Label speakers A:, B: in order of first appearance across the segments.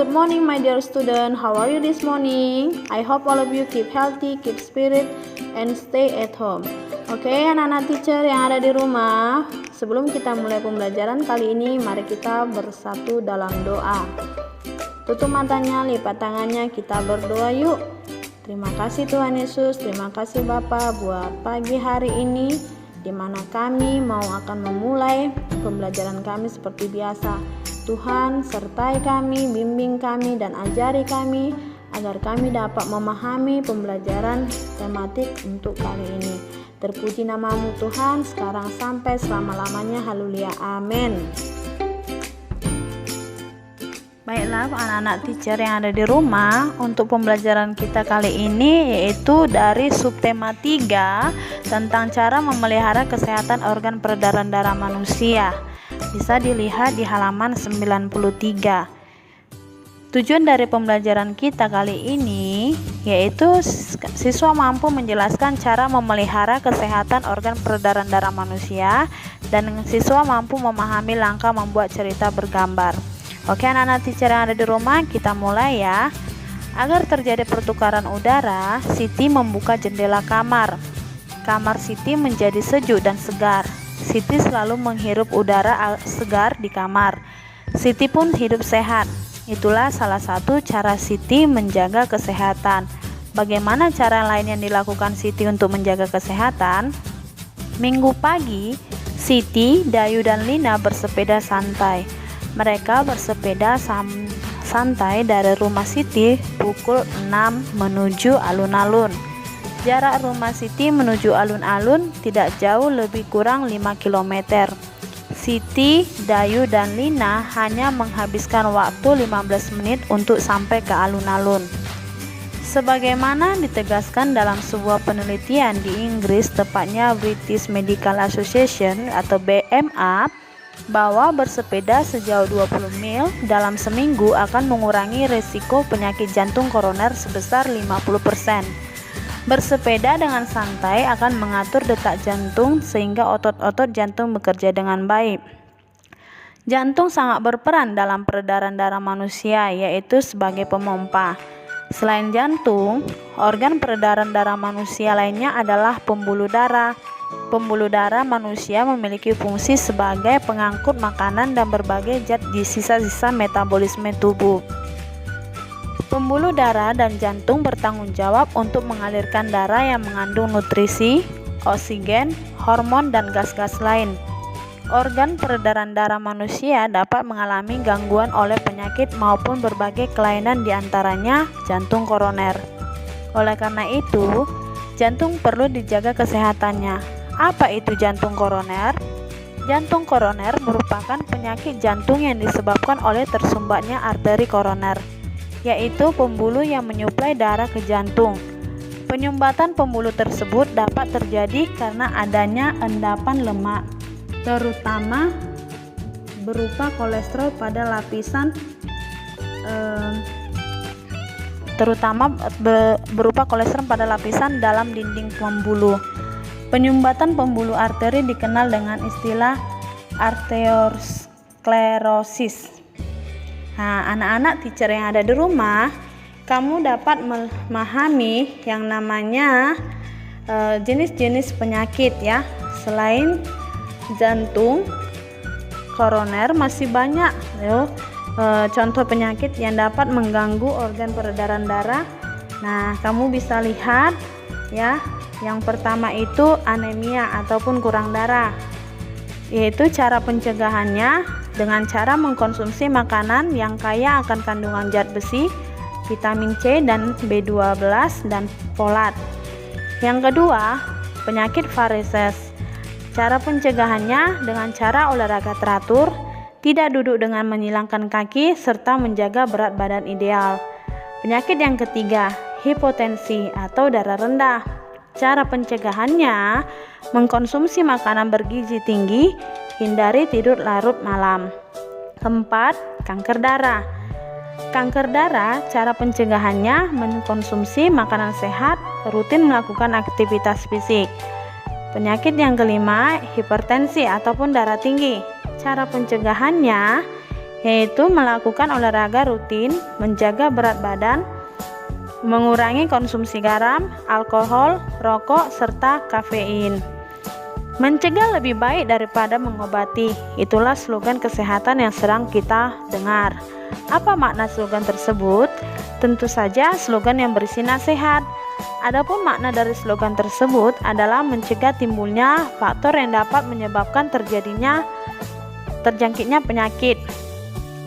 A: good morning my dear student. How are you this morning? I hope all of you keep healthy, keep spirit, and stay at home. Oke, anak-anak teacher yang ada di rumah, sebelum kita mulai pembelajaran kali ini, mari kita bersatu dalam doa. Tutup matanya, lipat tangannya, kita berdoa yuk. Terima kasih Tuhan Yesus, terima kasih Bapa buat pagi hari ini, di mana kami mau akan memulai pembelajaran kami seperti biasa. Tuhan, sertai kami, bimbing kami, dan ajari kami agar kami dapat memahami pembelajaran tematik untuk kali ini. Terpuji namamu Tuhan, sekarang sampai selama-lamanya. Haleluya, amin. Baiklah anak-anak teacher yang ada di rumah, untuk pembelajaran kita kali ini yaitu dari subtema 3 tentang cara memelihara kesehatan organ peredaran darah manusia. Bisa dilihat di halaman 93. Tujuan dari pembelajaran kita kali ini yaitu siswa mampu menjelaskan cara memelihara kesehatan organ peredaran darah manusia, dan siswa mampu memahami langkah membuat cerita bergambar. Oke anak-anak teacher yang ada di rumah, kita mulai ya. Agar terjadi pertukaran udara, Siti membuka jendela kamar. Kamar Siti menjadi sejuk dan segar. Siti selalu menghirup udara segar di kamar. Siti pun hidup sehat. Itulah salah satu cara Siti menjaga kesehatan. Bagaimana cara lain yang dilakukan Siti untuk menjaga kesehatan? Minggu pagi, Siti, Dayu, dan Lina bersepeda santai. Mereka bersepeda santai dari rumah Siti pukul 6 menuju alun-alun. Jarak rumah Siti menuju alun-alun tidak jauh, lebih kurang 5 km. Siti, Dayu, dan Lina hanya menghabiskan waktu 15 menit untuk sampai ke alun-alun. Sebagaimana ditegaskan dalam sebuah penelitian di Inggris, tepatnya British Medical Association atau BMA, bahwa bersepeda sejauh 20 mil dalam seminggu akan mengurangi risiko penyakit jantung koroner sebesar 50%. Bersepeda dengan santai akan mengatur detak jantung sehingga otot-otot jantung bekerja dengan baik. Jantung sangat berperan dalam peredaran darah manusia, yaitu sebagai pemompa. Selain jantung, organ peredaran darah manusia lainnya adalah pembuluh darah. Pembuluh darah manusia memiliki fungsi sebagai pengangkut makanan dan berbagai zat di sisa-sisa metabolisme tubuh. Pembuluh darah dan jantung bertanggung jawab untuk mengalirkan darah yang mengandung nutrisi, oksigen, hormon, dan gas-gas lain. Organ peredaran darah manusia dapat mengalami gangguan oleh penyakit maupun berbagai kelainan, diantaranya jantung koroner. Oleh karena itu, jantung perlu dijaga kesehatannya. Apa itu jantung koroner? Jantung koroner merupakan penyakit jantung yang disebabkan oleh tersumbatnya arteri koroner, yaitu pembuluh yang menyuplai darah ke jantung. Penyumbatan pembuluh tersebut dapat terjadi karena adanya endapan lemak, terutama berupa kolesterol pada lapisan dalam dinding pembuluh. Penyumbatan pembuluh arteri dikenal dengan istilah arteriosklerosis. Nah, anak-anak teacher yang ada di rumah, kamu dapat memahami yang namanya jenis-jenis penyakit ya. Selain jantung koroner, masih banyak contoh penyakit yang dapat mengganggu organ peredaran darah. Nah, kamu bisa lihat ya. Yang pertama itu anemia ataupun kurang darah, yaitu cara pencegahannya dengan cara mengkonsumsi makanan yang kaya akan kandungan zat besi, vitamin C dan B12 dan folat. Yang kedua, penyakit varises. Cara pencegahannya dengan cara olahraga teratur, tidak duduk dengan menyilangkan kaki, serta menjaga berat badan ideal. Penyakit yang ketiga, hipotensi atau darah rendah. Cara pencegahannya mengkonsumsi makanan bergizi tinggi, hindari tidur larut malam. Keempat, kanker darah. Kanker darah, cara pencegahannya mengkonsumsi makanan sehat, rutin melakukan aktivitas fisik. Penyakit yang kelima, hipertensi ataupun darah tinggi. Cara pencegahannya yaitu melakukan olahraga rutin, menjaga berat badan, mengurangi konsumsi garam, alkohol, rokok, serta kafein. Mencegah lebih baik daripada mengobati. Itulah slogan kesehatan yang sedang kita dengar. Apa makna slogan tersebut? Tentu saja slogan yang berisi nasihat. Adapun makna dari slogan tersebut adalah mencegah timbulnya faktor yang dapat menyebabkan terjangkitnya penyakit.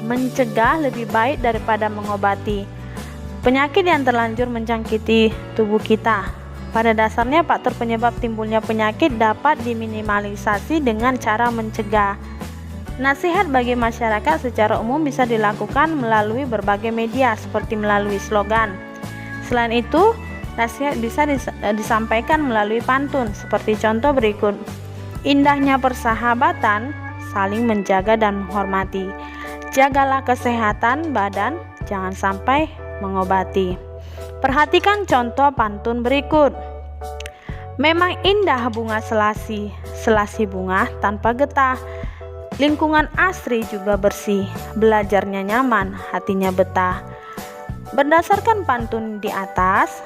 A: Mencegah lebih baik daripada mengobati. Penyakit yang terlanjur menjangkiti tubuh kita. Pada dasarnya faktor penyebab timbulnya penyakit dapat diminimalisasi dengan cara mencegah. Nasihat bagi masyarakat secara umum bisa dilakukan melalui berbagai media seperti melalui slogan. Selain itu, nasihat bisa disampaikan melalui pantun seperti contoh berikut. Indahnya persahabatan, saling menjaga dan menghormati. Jagalah kesehatan badan, jangan sampai mengobati. Perhatikan contoh pantun berikut. Memang indah bunga selasi, selasi bunga tanpa getah. Lingkungan asri juga bersih, belajarnya nyaman, hatinya betah. Berdasarkan pantun di atas,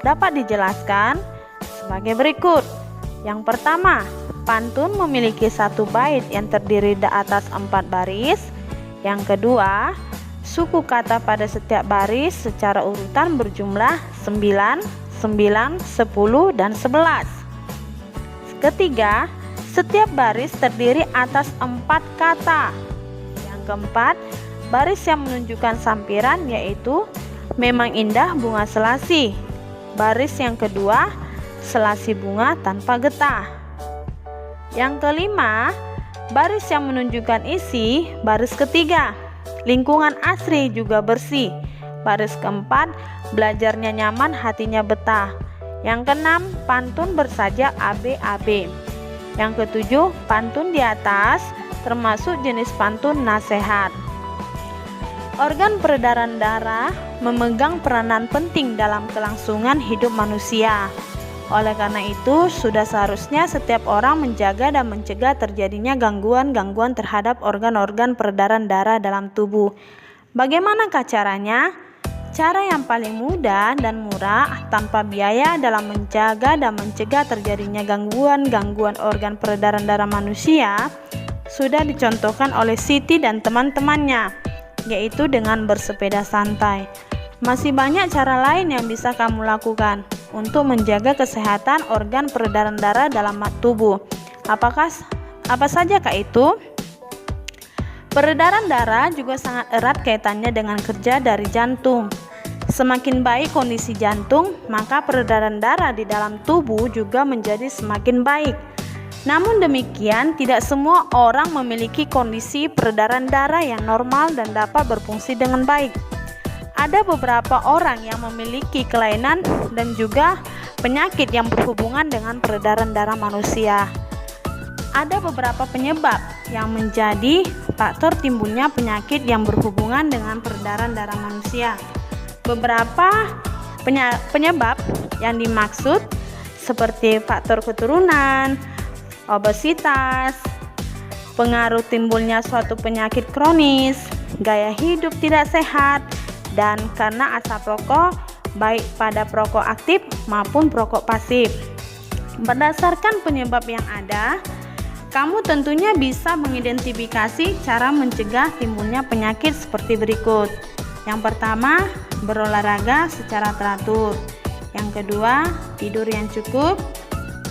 A: dapat dijelaskan sebagai berikut. Yang pertama, pantun memiliki satu bait yang terdiri atas 4 baris. Yang kedua, suku kata pada setiap baris secara urutan berjumlah 9, 9, 10, dan 11. Ketiga, setiap baris terdiri atas 4 kata. Yang keempat, baris yang menunjukkan sampiran yaitu memang indah bunga selasi. Baris yang kedua, selasi bunga tanpa getah. Yang kelima, baris yang menunjukkan isi. Baris ketiga, lingkungan asri juga bersih. Baris keempat, belajarnya nyaman, hatinya betah. Yang keenam, pantun bersajak ABAB. Yang ketujuh, pantun di atas termasuk jenis pantun nasihat. Organ peredaran darah memegang peranan penting dalam kelangsungan hidup manusia. Oleh karena itu, sudah seharusnya setiap orang menjaga dan mencegah terjadinya gangguan-gangguan terhadap organ-organ peredaran darah dalam tubuh. Bagaimanakah caranya? Cara yang paling mudah dan murah tanpa biaya dalam menjaga dan mencegah terjadinya gangguan-gangguan organ peredaran darah manusia sudah dicontohkan oleh Siti dan teman-temannya, yaitu dengan bersepeda santai. Masih banyak cara lain yang bisa kamu lakukan untuk menjaga kesehatan organ peredaran darah dalam tubuh. Apa sajakah itu? Peredaran darah juga sangat erat kaitannya dengan kerja dari jantung. Semakin baik kondisi jantung, maka peredaran darah di dalam tubuh juga menjadi semakin baik. Namun demikian, tidak semua orang memiliki kondisi peredaran darah yang normal dan dapat berfungsi dengan baik. Ada beberapa orang yang memiliki kelainan dan juga penyakit yang berhubungan dengan peredaran darah manusia. Ada beberapa penyebab yang menjadi faktor timbulnya penyakit yang berhubungan dengan peredaran darah manusia. Beberapa penyebab yang dimaksud seperti faktor keturunan, obesitas, pengaruh timbulnya suatu penyakit kronis, gaya hidup tidak sehat, dan karena asap rokok baik pada perokok aktif maupun perokok pasif. Berdasarkan penyebab yang ada, kamu tentunya bisa mengidentifikasi cara mencegah timbulnya penyakit seperti berikut. Yang pertama, berolahraga secara teratur. Yang kedua, tidur yang cukup.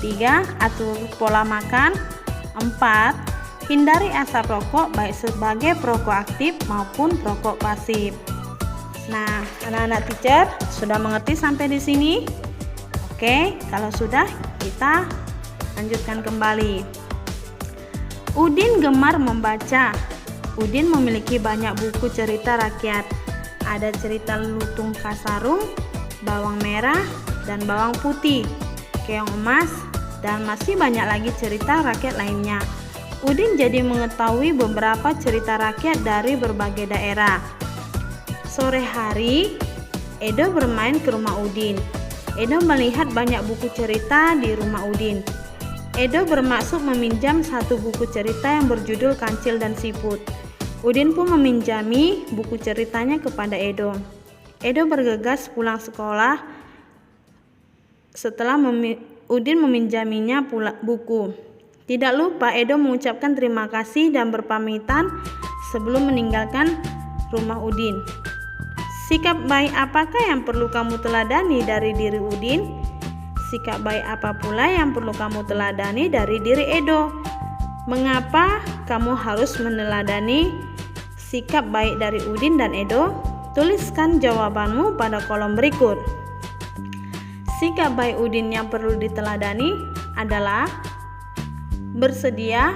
A: 3. Atur pola makan. 4. Hindari asap rokok baik sebagai perokok aktif maupun perokok pasif. Nah, anak-anak teacher sudah mengerti sampai di sini? Oke, kalau sudah, kita lanjutkan kembali. Udin gemar membaca. Udin memiliki banyak buku cerita rakyat. Ada cerita Lutung Kasarung, Bawang Merah, dan Bawang Putih, Keong Emas, dan masih banyak lagi cerita rakyat lainnya. Udin jadi mengetahui beberapa cerita rakyat dari berbagai daerah. Sore hari, Edo bermain ke rumah Udin. Edo melihat banyak buku cerita di rumah Udin. Edo bermaksud meminjam satu buku cerita yang berjudul Kancil dan Siput. Udin pun meminjami buku ceritanya kepada Edo. Edo bergegas pulang sekolah setelah Udin meminjaminya buku. Tidak lupa Edo mengucapkan terima kasih dan berpamitan sebelum meninggalkan rumah Udin. Sikap baik apakah yang perlu kamu teladani dari diri Udin? Sikap baik apa pula yang perlu kamu teladani dari diri Edo? Mengapa kamu harus meneladani sikap baik dari Udin dan Edo? Tuliskan jawabanmu pada kolom berikut. Sikap baik Udin yang perlu diteladani adalah bersedia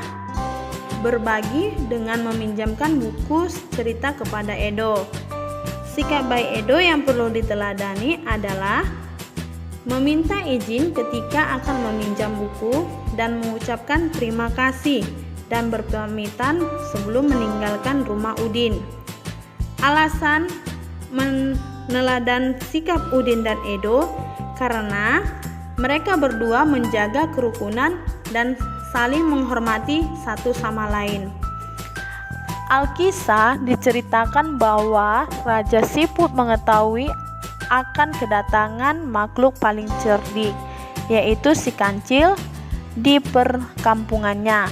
A: berbagi dengan meminjamkan buku cerita kepada Edo. Sikap baik Edo yang perlu diteladani adalah meminta izin ketika akan meminjam buku dan mengucapkan terima kasih dan berpamitan sebelum meninggalkan rumah Udin. Alasan meneladan sikap Udin dan Edo karena mereka berdua menjaga kerukunan dan saling menghormati satu sama lain. Alkisah diceritakan bahwa Raja Siput mengetahui akan kedatangan makhluk paling cerdik, yaitu si kancil, di perkampungannya.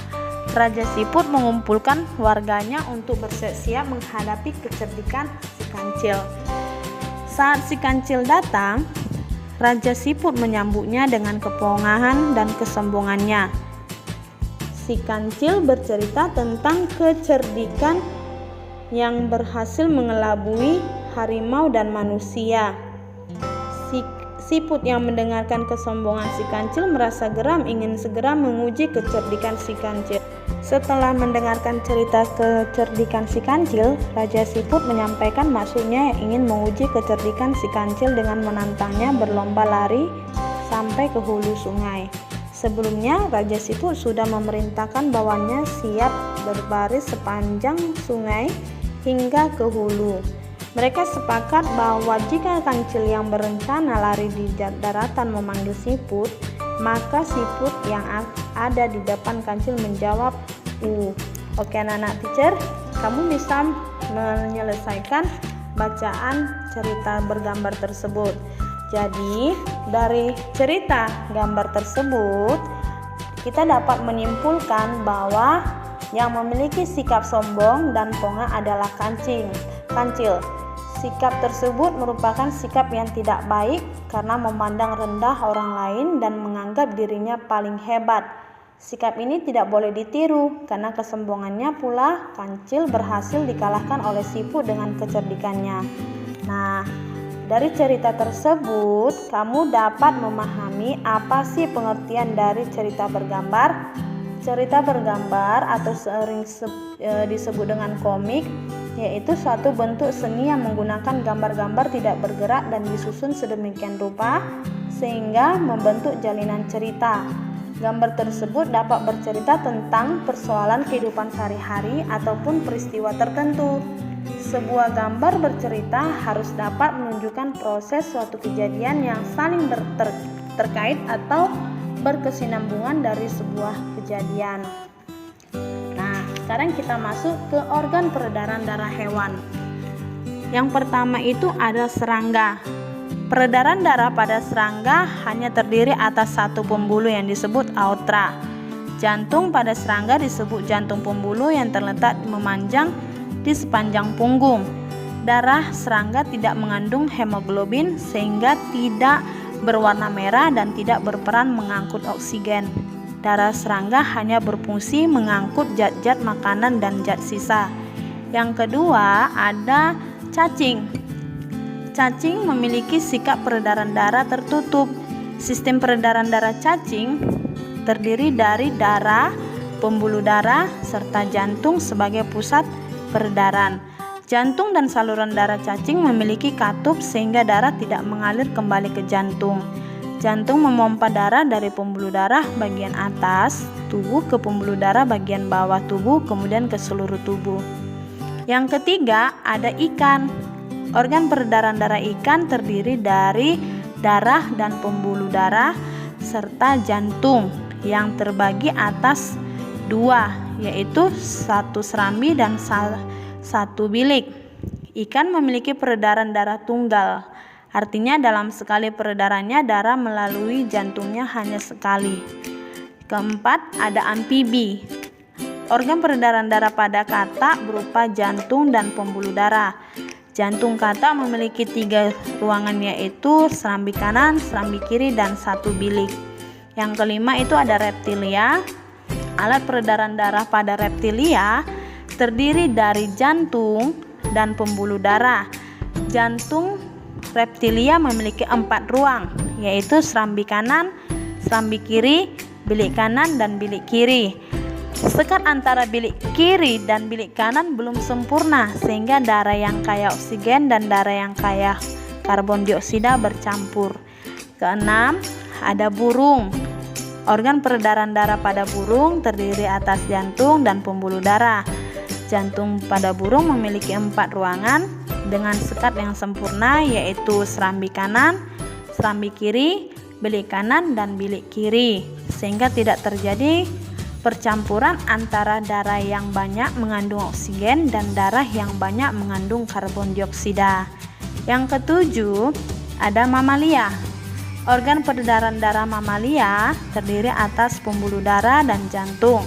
A: Raja Siput mengumpulkan warganya untuk bersiap-siap menghadapi kecerdikan si kancil. Saat si kancil datang, Raja Siput menyambutnya dengan kepongahan dan kesombongannya. Si kancil bercerita tentang kecerdikan yang berhasil mengelabui harimau dan manusia. Si Siput yang mendengarkan kesombongan si kancil merasa geram, ingin segera menguji kecerdikan si kancil. Setelah mendengarkan cerita kecerdikan si kancil, Raja Siput menyampaikan maksudnya yang ingin menguji kecerdikan si kancil dengan menantangnya berlomba lari sampai ke hulu sungai. Sebelumnya, Raja Siput sudah memerintahkan bawahannya siap berbaris sepanjang sungai hingga ke hulu. Mereka sepakat bahwa jika kancil yang berencana lari di daratan memanggil Siput, maka Siput yang ada di depan kancil menjawab Oke anak-anak teacher, kamu bisa menyelesaikan bacaan cerita bergambar tersebut. Jadi dari cerita gambar tersebut kita dapat menyimpulkan bahwa yang memiliki sikap sombong dan pongah adalah kancil. Sikap tersebut merupakan sikap yang tidak baik karena memandang rendah orang lain dan menganggap dirinya paling hebat. Sikap ini tidak boleh ditiru karena kesombongannya pula kancil berhasil dikalahkan oleh Siput dengan kecerdikannya. Nah, dari cerita tersebut kamu dapat memahami apa sih pengertian dari cerita bergambar. Cerita bergambar atau sering disebut dengan komik yaitu suatu bentuk seni yang menggunakan gambar-gambar tidak bergerak dan disusun sedemikian rupa sehingga membentuk jalinan cerita. Gambar tersebut dapat bercerita tentang persoalan kehidupan sehari-hari ataupun peristiwa tertentu. Sebuah gambar bercerita harus dapat menunjukkan proses suatu kejadian yang saling terkait atau berkesinambungan dari sebuah kejadian. Nah, sekarang kita masuk ke organ peredaran darah hewan. Yang pertama itu ada serangga. Peredaran darah pada serangga hanya terdiri atas satu pembuluh yang disebut aorta. Jantung pada serangga disebut jantung pembuluh yang terletak memanjang di sepanjang punggung. Darah serangga tidak mengandung hemoglobin sehingga tidak berwarna merah dan tidak berperan mengangkut oksigen. Darah serangga hanya berfungsi mengangkut zat-zat makanan dan zat sisa. Yang kedua ada cacing. Cacing memiliki sikap peredaran darah tertutup. Sistem peredaran darah cacing terdiri dari darah, pembuluh darah, serta jantung sebagai pusat peredaran. Jantung dan saluran darah cacing memiliki katup sehingga darah tidak mengalir kembali ke jantung. Jantung memompa darah dari pembuluh darah bagian atas tubuh ke pembuluh darah bagian bawah tubuh, kemudian ke seluruh tubuh. Yang ketiga ada ikan. Organ peredaran darah ikan terdiri dari darah dan pembuluh darah serta jantung yang terbagi atas dua, yaitu satu serambi dan 1 bilik. Ikan memiliki peredaran darah tunggal. Artinya dalam sekali peredarannya darah melalui jantungnya hanya sekali. Keempat, ada amfibi. Organ peredaran darah pada katak berupa jantung dan pembuluh darah. Jantung katak memiliki 3 ruangan, yaitu serambi kanan, serambi kiri, dan 1 bilik. Yang kelima itu ada reptilia. Alat peredaran darah pada reptilia terdiri dari jantung dan pembuluh darah. Jantung reptilia memiliki 4 ruang, yaitu serambi kanan, serambi kiri, bilik kanan, dan bilik kiri. Sekat antara bilik kiri dan bilik kanan belum sempurna, sehingga darah yang kaya oksigen dan darah yang kaya karbon dioksida bercampur. Keenam, ada burung. Organ peredaran darah pada burung terdiri atas jantung dan pembuluh darah. Jantung pada burung memiliki 4 ruangan dengan sekat yang sempurna, yaitu serambi kanan, serambi kiri, bilik kanan, dan bilik kiri, sehingga tidak terjadi percampuran antara darah yang banyak mengandung oksigen dan darah yang banyak mengandung karbon dioksida. Yang ketujuh, ada mamalia. Organ peredaran darah mamalia terdiri atas pembuluh darah dan jantung.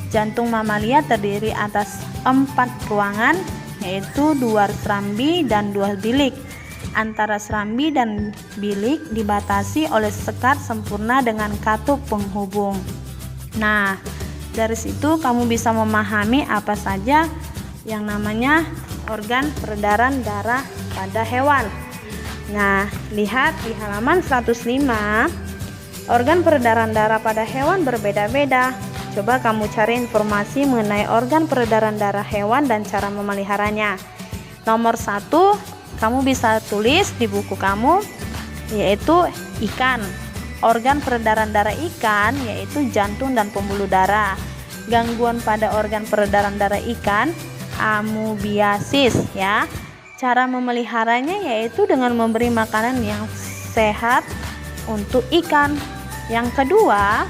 A: Jantung mamalia terdiri atas 4 ruangan, yaitu 2 serambi dan 2 bilik. Antara serambi dan bilik dibatasi oleh sekat sempurna dengan katup penghubung. Nah, dari situ kamu bisa memahami apa saja yang namanya organ peredaran darah pada hewan. Nah, lihat di halaman 105, organ peredaran darah pada hewan berbeda-beda. Coba kamu cari informasi mengenai organ peredaran darah hewan dan cara memeliharanya. Nomor 1, kamu bisa tulis di buku kamu, yaitu ikan. Organ peredaran darah ikan yaitu jantung dan pembuluh darah. Gangguan pada organ peredaran darah ikan, amoebiasis ya. Cara memeliharanya yaitu dengan memberi makanan yang sehat untuk ikan. Yang kedua,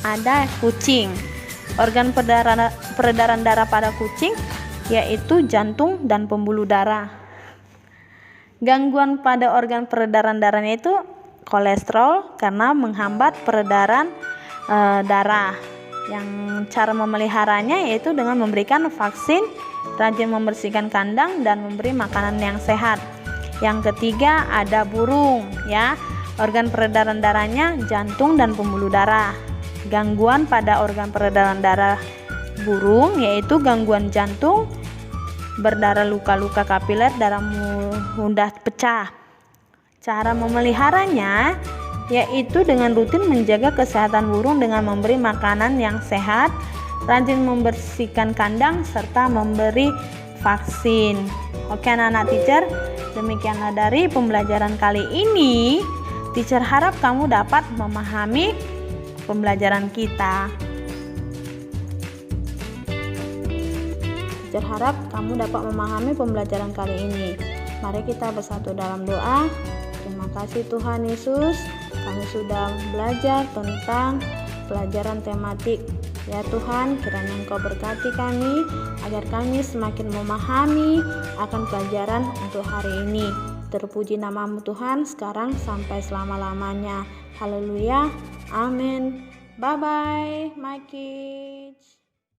A: ada kucing. Organ peredaran darah pada kucing yaitu jantung dan pembuluh darah. Gangguan pada organ peredaran darahnya itu kolesterol karena menghambat peredaran darah. Yang cara memeliharanya yaitu dengan memberikan vaksin, rajin membersihkan kandang, dan memberi makanan yang sehat. Yang ketiga, ada burung ya. Organ peredaran darahnya jantung dan pembuluh darah. Gangguan pada organ peredaran darah burung yaitu gangguan jantung, berdarah, luka-luka kapiler, darah mudah pecah. Cara memeliharanya yaitu dengan rutin menjaga kesehatan burung dengan memberi makanan yang sehat, rajin membersihkan kandang, serta memberi vaksin. Oke anak-anak teacher, demikianlah dari pembelajaran kali ini. Teacher harap kamu dapat memahami pembelajaran kita. Teacher harap kamu dapat memahami pembelajaran kali ini. Mari kita bersatu dalam doa. Terima kasih Tuhan Yesus, kami sudah belajar tentang pelajaran tematik. Ya Tuhan, kiranya Engkau berkati kami agar kami semakin memahami akan pelajaran untuk hari ini. Terpuji nama-Mu Tuhan sekarang sampai selama-lamanya. Haleluya. Amin. Bye bye my kids.